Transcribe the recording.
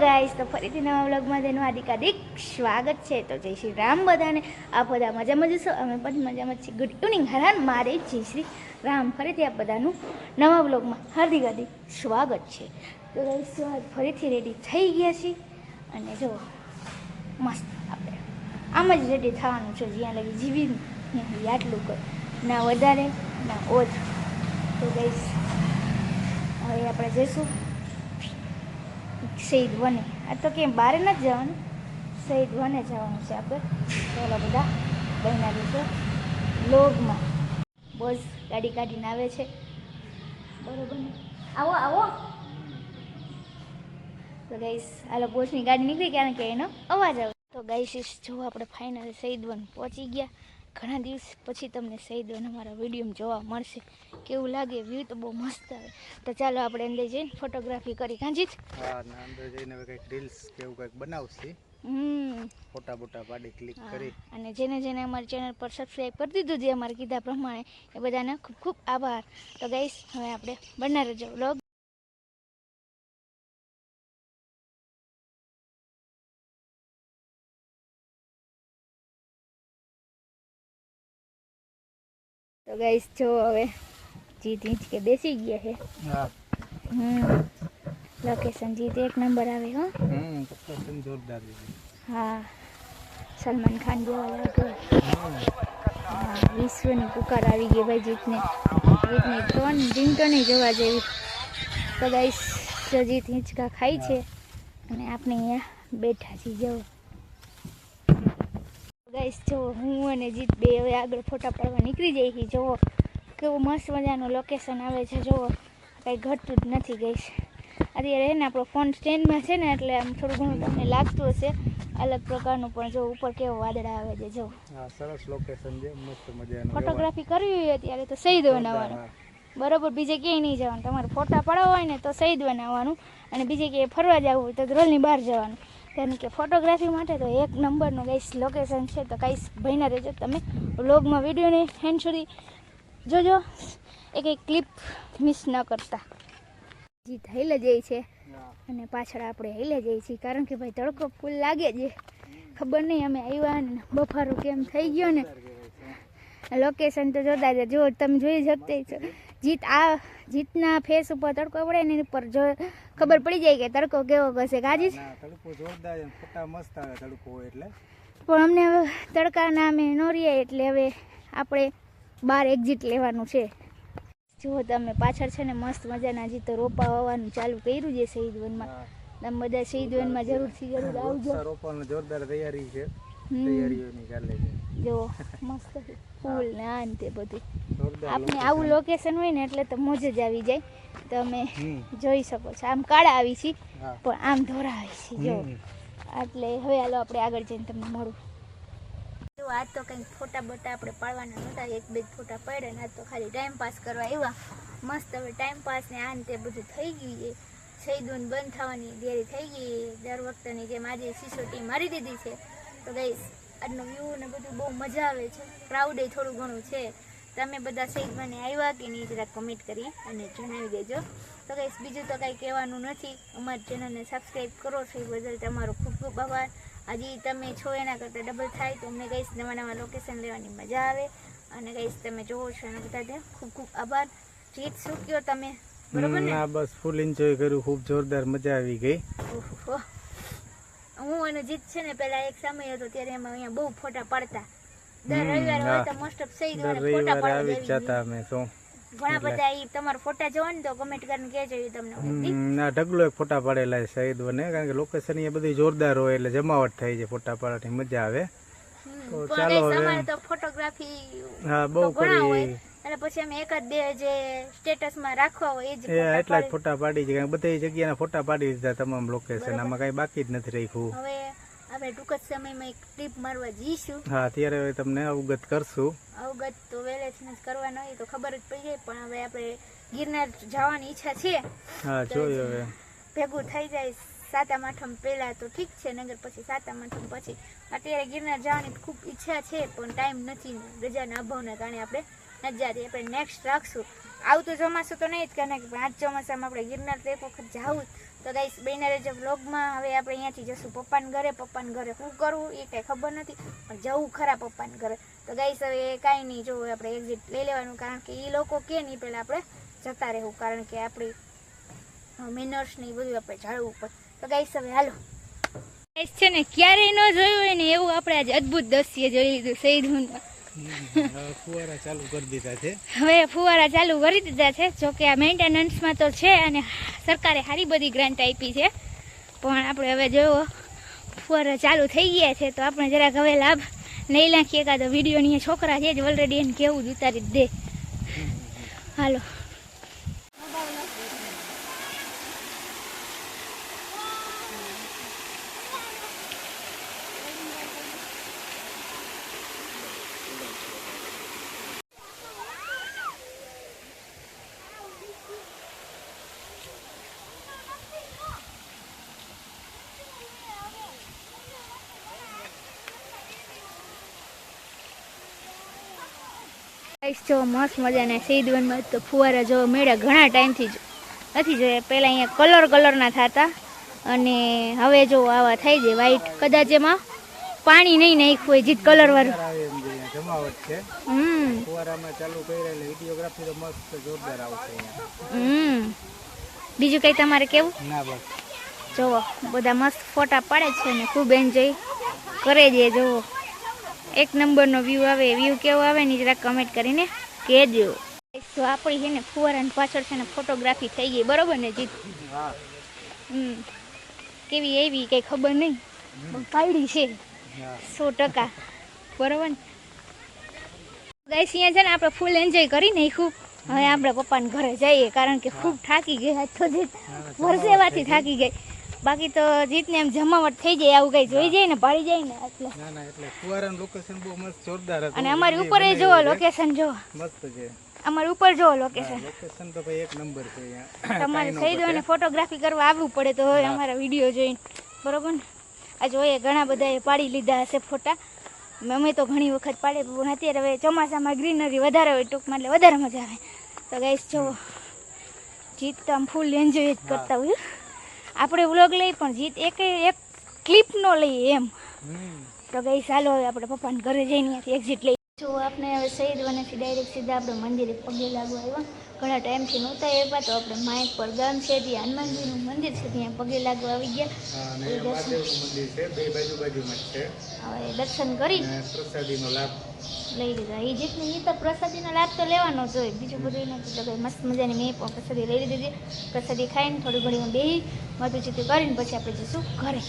Guys, તો ફરીથી નવા વ્લોગમાં તેનું હાર્દિક સ્વાગત છે. તો જય શ્રી રામ બધાને. આ બધા મજામાં જશો, અમે પણ મજામાં છીએ. ગુડ ઇવનિંગ હરાન, મારે જય શ્રી રામ. ફરીથી આ બધાનું નવા વ્લોગમાં હાર્દિક સ્વાગત છે. તો ગાઈસ ફરીથી રેડી થઈ ગયા છીએ અને જો મસ્ત આપણે આમ જ રેડી થવાનું છે. જ્યાં લગી જીવી આટલું કર, ના વધારે ના ઓછું. તો ગાઈસ હવે આપણે જઈશું શહીદ વને. આ તો કેમ બહાર નથી જવાનું, શહીદ વને જવાનું છે આપણે. ચાલો બધા બહેના દિવસો લોગમાં બસ ગાડી કાઢીને આવે છે, બરોબર ને? આવો આવો. તો ગાઈસ હાલો, બોસની ગાડી નીકળી કારણ કે એનો અવાજ આવે. તો ગાઈસ જો આપણે ફાઇનલ શહીદ વન પહોંચી ગયા. ઘણા દિવસ પછી તમને શહીદ વન અમારા વિડીયોમાં જોવા મળશે. કેવું લાગે? વ્યૂ તો બહુ મસ્ત આવે. તો ચાલો આપણે અંદર જઈને ફોટોગ્રાફી કરી. કાંજી અંદર જઈને હવે કંઈક રીલ્સ કે એવું કંઈક બનાવશે. ફોટા બોટા પાડી ક્લિક કરી. અને જેને અમારી ચેનલ પર સબસ્ક્રાઈબ કરી દીધું, જે અમારે કીધા પ્રમાણે, એ બધાને ખૂબ ખૂબ આભાર. તો ગાઈસ હવે આપણે બના રહેજો વ્લોગ. તો ગાઈસ જો હવે જીત હિંચકે બેસી ગયા છે. લોકેશન જીત એક નંબર આવે. લોકેશન જોરદાર છે. હા, સલમાન ખાન જેવા લાગે. હા, વિશ્વની પુકાર આવી ગઈ ભાઈ જીતની ટોન રિંગટોન જોવા જેવી. તો ગાઈસ જીત હિંચકા ખાઈ છે અને આપણે અહીંયા બેઠા છીએ. જવો ગાઈસ, જો હું અને જીત બે હવે આગળ ફોટા પાડવા નીકળી જઈએ છીએ. જુઓ કેવું મસ્ત મજાનું લોકેશન આવે છે. જુઓ કંઈ ઘટતું જ નથી ગાઈસ. અત્યારે એને આપણો ફોન સ્ટેન્ડમાં છે ને, એટલે આમ થોડું ઘણું તમને લાગતું હશે અલગ પ્રકારનું, પણ જો ઉપર કેવો વાદળા આવે છે. જો સરસ લોકેશન છે, મસ્ત મજાનું. ફોટોગ્રાફી કરવી હોય અત્યારે તો શહીદ બનાવવાનું, બરોબર? બીજે ક્યાંય નહીં જવાનું. તમારે ફોટા પાડવા હોય ને તો શહીદ બનાવવાનું, અને બીજે ક્યાંય ફરવા જવું હોય તો રોલની બહાર જવાનું. કારણ કે ફોટોગ્રાફી માટે તો એક નંબરનું ગાઈસ લોકેશન છે. તો ગાઈસ ભાઈના રહેજો તમે વ્લોગમાં, વિડીયોને હેન્ડ સુધી જોજો, એક ક્લિપ મિસ ન કરતા. જીત હેલે જાય છે અને પાછળ આપણે હેલે જઈએ છીએ, કારણ કે ભાઈ તડકો ફૂલ લાગે છે. ખબર નહીં અમે આવ્યા ને બફારો કેમ થઈ ગયો ને. લોકેશન તો જોતા છે, જો તમે જોઈ શકતા છો. જીતના ફેસ ઉપર તડકો પડે ને એની ઉપર જો ખબર પડી જાય કે તડકો કેવો હશે. ગાજી તડકો જોરદાર, ફોટા મસ્ત આવે તડકો હોય એટલે. પણ અમને હવે તડકાના અમે ન રહીએ, એટલે હવે આપણે બહાર એક્ઝિટ લેવાનું છે. જુઓ તમે પાછળ છે ને મસ્ત મજાના હજી તો રોપા વાવવાનું ચાલુ કર્યું છે શહીદ વનમાં. તમે બધા શહીદ વનમાં જરૂર આવજો. રોપાની જોરદાર તૈયારી છે, તૈયારીઓની ચાલે છે. જો મસ્ત ફૂલ ને આ ને તે બધું. આપણે આવું લોકેશન હોય ને એટલે તો મોજ જ આવી જાય. તમે જોઈ શકો છો, આમ કાળા આવી છીએ પણ આમ ધોરા આવી છીએ. જો એટલે હવે હાલો આપણે આગળ જઈને તમને મળું. જો આજ તો કંઈક ફોટા બોટા આપણે પાડવાના નહોતા, એક બે ફોટા પાડ્યા ને આજ તો ખાલી ટાઈમ પાસ કરવા આવ્યા. મસ્ત હવે ટાઈમ પાસ ને આ ને તે બધું થઈ ગયું છે. શહીદ વન બંધ થવાની તૈયારી થઈ ગઈ. દર વખતની જેમ આજે સિસોટી મારી દીધી છે. તો ગાઈસ આજનો વ્યૂ ને બધું બહુ મજા આવે છે. ક્રાઉડ એ થોડું ઘણું છે. તમે બધા શહીદ વને આવ્યા કે નહીં જરા કમેન્ટ કરી અને જણાવી દેજો. તો ગાઈસ બીજું તો કાંઈ કહેવાનું નથી. અમારી ચેનલને સબસ્ક્રાઈબ કરો છો એ બદલ તમારો ખૂબ ખૂબ આભાર. હજી તમે છો એના કરતાં ડબલ થાય તો અમને ગાઈસ નવા નવા લોકેશન લેવાની મજા આવે. અને ગાઈસ તમે જોવો છો એના બધા ખૂબ ખૂબ આભાર. જીત શું કહો તમે? બરોબર ને? બસ ફૂલ એન્જોય કર્યું, ખૂબ જોરદાર મજા આવી ગઈ. હું અને જીત છે ને પેલા એક સમય હતો ત્યારે એમાં અહીંયા બહુ ફોટા પાડતા. દર રવિવારે હોય તો મોસ્ટ ઓફ શહીદ વને ફોટા પાડવા જતા અમે. શું ઘણા બધા ઈ તમારા ફોટા જોવો ને તો કમેન્ટ કરીને કહેજો એ તમને. ના ઢગલો એક ફોટા પાડેલા શહીદ વને, કારણ કે લોકેશન અહીંયા બધી જોરદાર હોય એટલે જમાવટ થઈ છે, ફોટા પાડવાની મજા આવે. તો ચાલો હવે તો ફોટોગ્રાફી હા બહુ કરી, અને પછી અમે એકાદ બે જે સ્ટેટસમાં રાખવા હોય એ જ એટલા જ ફોટા પાડી છે. બધી જગ્યાના ફોટા પાડી દીધા તમામ લોકેશન, આમાં કઈ બાકી જ નથી રાખ્યું. હવે આપણે ટૂંક જ સમયમાં એક ટ્રીપ મારવા જઈશું. હા, ત્યારે તમને અવગત કરશું. અવગત તો વહેલેથી કરવાનો હોય તો ખબર જ પડી જાય, પણ હવે આપણે ગિરનાર જવાની ઈચ્છા છે. હા, જોયું હવે ભેગું થઈ જાય સાતમ આઠમ પહેલા તો ઠીક છે, નગર પછી સાતમ આઠમ પછી. અત્યારે ગિરનાર જવાની ખૂબ ઈચ્છા છે પણ ટાઈમ નથી, રજાના અભાવના કારણે આપણે નથી જતી. આપણે નેક્સ્ટ રાખશું. આવતું ચોમાસું તો નહીં જ, કારણ કે આજ ચોમાસામાં આપણે ગિરનાર તો એક વખત જવું તો ગાઈસ બેનરે જે વ્લોગમાં હવે આપણે અહીંયાથી જશું પપ્પાને ઘરે શું કરવું એ કંઈ ખબર નથી પણ જવું ખરા પપ્પાને ઘરે. તો ગાઈસ હવે કાંઈ નહીં, જો આપણે એક્ઝિટ લઈ લેવાનું, કારણ કે એ લોકો કે નહીં પહેલાં આપણે જતા રહેવું, કારણ કે આપણી મેનર્સ ને એ બધું આપણે જાળવવું પડે. તો ગાઈસ હવે હાલો. ગાઈસ છે ને ક્યારેય ન જોયું હોય ને એવું આપણે આજે અદ્ભુત દ્રશ્ય જોઈ લીધું સૈદુનમાં. ફુવારા ચાલુ કરી દીધા છે. હવે ફુવારા ચાલુ કરી દીધા છે. જોકે આ મેન્ટેનન્સમાં તો છે અને સરકારે સારી બધી ગ્રાન્ટ આપી છે, પણ આપણે હવે જો ફુવારા ચાલુ થઈ ગયા છે તો આપણે જરાક હવે લાભ નહીં નાખીએ. એકાદો વિડીયોની છોકરા છે જ ઓલરેડી, એને કેવું ઉતારી દે. હાલો. જો મસ્ત મજાના સૈદવનમાં તો ફુવારા જો મેળા ઘણા ટાઈમથી નથી જોયા. પહેલાં અહીંયા કલરના થતા અને હવે જો આવા થઈ જાય વ્હાઈટ. કદાચ એમાં પાણી નહીં નાખ્યું હોય જીત કલર વાળું. જમાવટ છે. ફુવારામાં ચાલુ કર્યા એટલે વિડીયોગ્રાફી તો મસ્ત જોરદાર આવશે અહીંયા. બીજું કંઈ તમારે કેવું? ના બસ જોવો બધા મસ્ત ફોટા પાડે છે ને ખૂબ એન્જોય કરે છે. જોવો એક નંબરનો વ્યૂ આવે. વ્યૂ કેવો આવે ને જરા કમેન્ટ કરીને કહેજો. તો આપણી છે ને ફુવારાની પાછળ છે ને ફોટોગ્રાફી થઈ ગઈ, બરોબર ને જીત? કેવી એવી કંઈ ખબર નહીં, પાડી છે 100%, બરોબર ને? ગાઈસ અહીંયા છે ને આપણે ફૂલ એન્જોય કરી નાખ્યું. હવે આપણે પપ્પાને ઘરે જઈએ, કારણ કે ખૂબ થાકી ગયા તો જીત વર્ષેવાથી થાકી ગઈ. બાકી તો જીતને એમ જમાવટ થઈ જાય, આવું કઈ જોઈ જાય ને પાડી જાય ને એટલે. એટલે ફુવારાનું લોકેશન બહુ મસ્ત જોરદાર હતું. અને અમારી ઉપર એ જોવો લોકેશન, જોવો મસ્ત છે. અમારી ઉપર જોવો લોકેશન. લોકેશન તો ભાઈ એક નંબર છે અહીંયા. તમારે સૈદોને ફોટોગ્રાફી કરવા આવવું પડે તો હવે અમારા વિડીયો જોઈને, બરોબર ને? આ જોઈએ ઘણા બધાએ પાડી લીધા હશે ફોટા. અમે તો ઘણી વખત પાડે, પણ અત્યારે હવે ચોમાસામાં ગ્રીનરી વધારે હોય ટૂંકમાં, એટલે વધારે મજા આવે. તો ગાઈસ જોવો જીત તો આમ ફૂલ એન્જોય જ કરતા હોય. આપણે વ્લોગ લઈ પણ જીત એક ક્લિપ નો લઈએ એમ. તો ગાઈસ ચાલો હવે આપણે પપ્પાને ઘરે જઈને ત્યાંથી એક્ઝિટ લઈ. જો આપણે હવે સૈદવનેથી ડાયરેક્ટ સીધા આપણે મંદિરે પગે લાગવા આવ્યા. ઘણા ટાઈમથી નહોતા આવ્યા તો આપણે માઇક પર ગામ છે ત્યાં હનુમાનજીનું મંદિર છે ત્યાં પગે લાગવા આવી ગયા. હવે દર્શન કરી પ્રસાદીનો લાભ લઈ લીધા. એ જેટલી તો પ્રસાદીનો લાભ તો લેવાનો જ હોય, બીજું બધું નથી. તો કંઈ મસ્ત મજાની મેં પણ પ્રસાદી લઈ લીધી. પ્રસાદી ખાઈને થોડી ઘણી બેસી માથું ચીતું કરીને પછી આપણે જઈશું ઘરે.